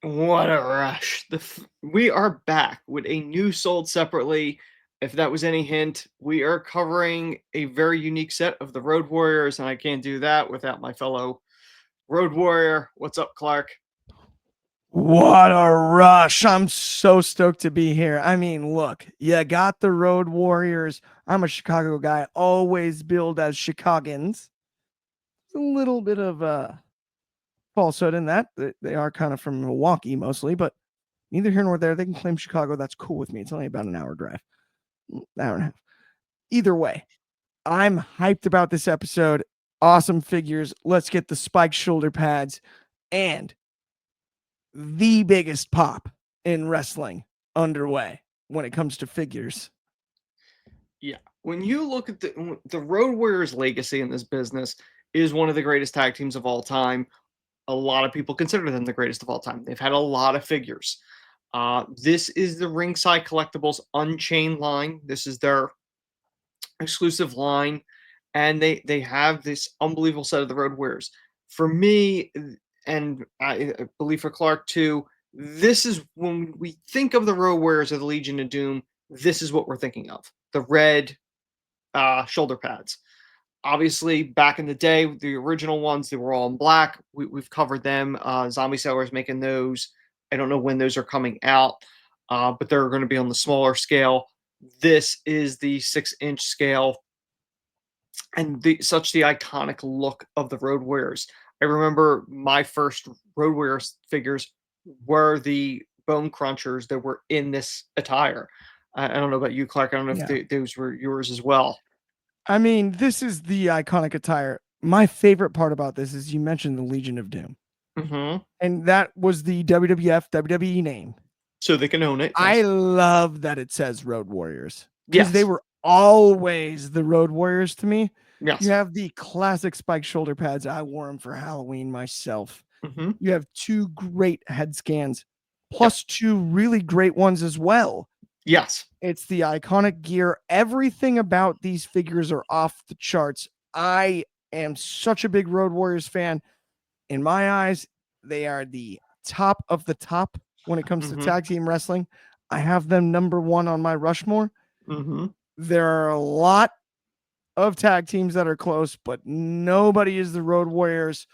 What a rush. We are back with a new sold separately. If that was any hint, we are covering a very unique set of the Road Warriors, and I can't do that without my fellow Road Warrior. What's up, Clark? What a rush. I'm so stoked to be here. I mean, look, you got the Road Warriors. I'm a Chicago guy, always billed as Chicagoans. A little bit of falsehood in that. They are kind of from Milwaukee mostly, but neither here nor there. They can claim Chicago. That's cool with me. It's only about an hour drive, hour and a half. Either way, I'm hyped about this episode. Awesome figures. Let's get the spiked shoulder pads and the biggest pop in wrestling underway when it comes to figures. Yeah. When you look at the Road Warriors legacy in this business is one of the greatest tag teams of all time. A lot of people consider them the greatest of all time. They've had a lot of figures. This is the Ringside Collectibles Unchained line. This is their exclusive line, and they have this unbelievable set of the Road Warriors. For me, and I believe for Clark too, this is when we think of the Road Warriors of the Legion of Doom. This is what we're thinking of: the red shoulder pads. Obviously, back in the day, the original ones, they were all in black. We've covered them. Zombie Sailor's making those. I don't know when those are coming out, but they're going to be on the smaller scale. This is the 6-inch scale, and such the iconic look of the Road Warriors. I remember my first Road Warriors figures were the Bone Crunchers that were in this attire. I don't know about you, Clark. I don't know if Yeah. those were yours as well. I mean, this is the iconic attire. My favorite part about this is you mentioned the Legion of Doom, Mm-hmm. and that was the WWF WWE name. So they can own it. I Yes. love that it says Road Warriors because they Yes. were always the Road Warriors to me. You Yes. have the classic spike shoulder pads. I wore them for Halloween myself. Mm-hmm. You have two great head scans, Yep. plus two really great ones as well. Yes. It's the iconic gear. Everything about these figures are off the charts. I am such a big Road Warriors fan. In my eyes, they are the top of the top when it comes to Mm-hmm. tag team wrestling. I have them number one on my Rushmore. Mm-hmm. There are a lot of tag teams that are close, but nobody is the Road Warriors.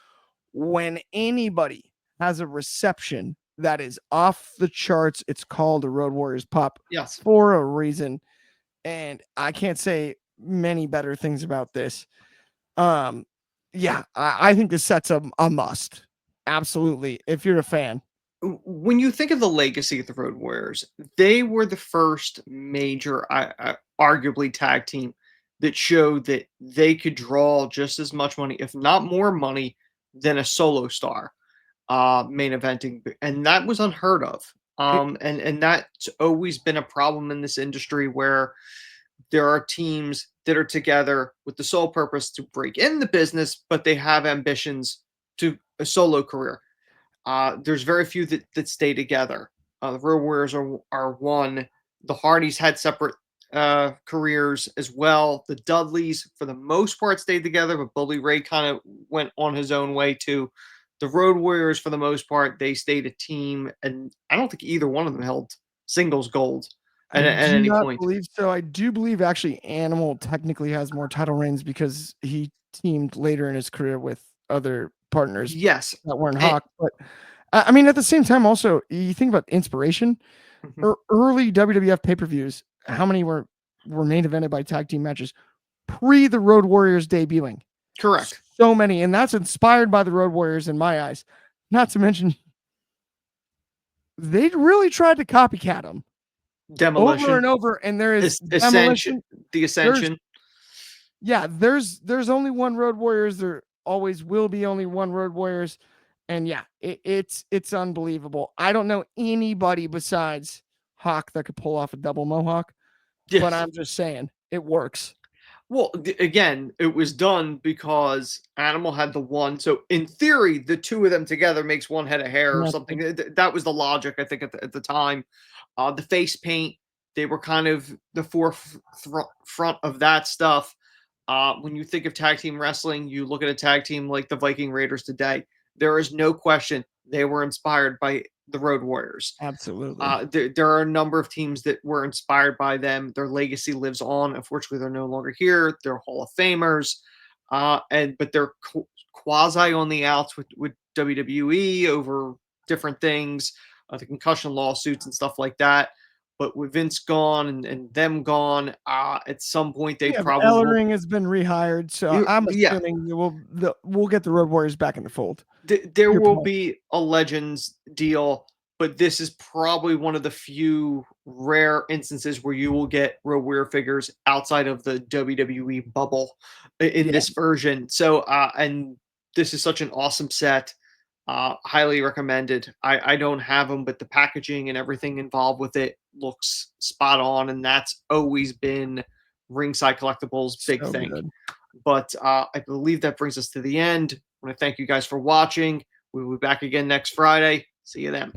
When anybody has a reception that is off the charts, it's called a Road Warriors pop Yes. for a reason. And I can't say many better things about this. Um, yeah, I think this set's a must. Absolutely. If you're a fan. When you think of the legacy of the Road Warriors, they were the first major, arguably, tag team that showed that they could draw just as much money, if not more money, than a solo star main eventing, and that was unheard of. It, And that's always been a problem in this industry where there are teams that are together with the sole purpose to break in the business, but they have ambitions to a solo career. There's very few that stay together. The Road Warriors are one. The Hardys had separate careers as well. The Dudleys, for the most part, stayed together, but Bully Ray kind of went on his own way too. The Road Warriors, for the most part, they stayed a team, and I don't think either one of them held singles gold I at do any not point. believe so. I do believe actually Animal technically has more title reigns because he teamed later in his career with other partners Yes. that weren't And, Hawk. But I mean, at the same time, also you think about inspiration. mhm, Early WWF pay per views, how many were main evented by tag team matches pre the Road Warriors debuting? correct. So many, and that's inspired by the Road Warriors in my eyes. Not to mention, they really tried to copycat them over Demolition, and over, and there is Ascension, demolition. the There's Ascension. yeah, there's only one Road Warriors. There always will be only one Road Warriors, and yeah, it's unbelievable. I don't know anybody besides Hawk that could pull off a double mohawk, but Yes. I'm just saying it works. Well, again, it was done because Animal had the one. So in theory, the two of them together makes one head of hair or something. That was the logic, I think, at the time. The face paint, they were kind of the forefront of that stuff. When you think of tag team wrestling, you look at a tag team like the Viking Raiders today. There is no question they were inspired by the Road Warriors. Absolutely. There are a number of teams that were inspired by them. Their legacy lives on. Unfortunately, they're no longer here. They're Hall of Famers, but they're quasi on the outs with WWE over different things, the concussion lawsuits and stuff like that. But with Vince gone and them gone, at some point they Yeah, probably will. Ellering has been rehired, so I'm Yeah, assuming we'll get the Road Warriors back in the fold. there Your will point. be a Legends deal, but this is probably one of the few rare instances where you will get Road Warrior figures outside of the WWE bubble in Yeah. this version. So, and this is such an awesome set. Highly recommended. I don't have them, but the packaging and everything involved with it looks spot on, and that's always been Ringside Collectibles' big So thing. good. But I believe that brings us to the end. I want to thank you guys for watching. We will be back again next Friday. See you then.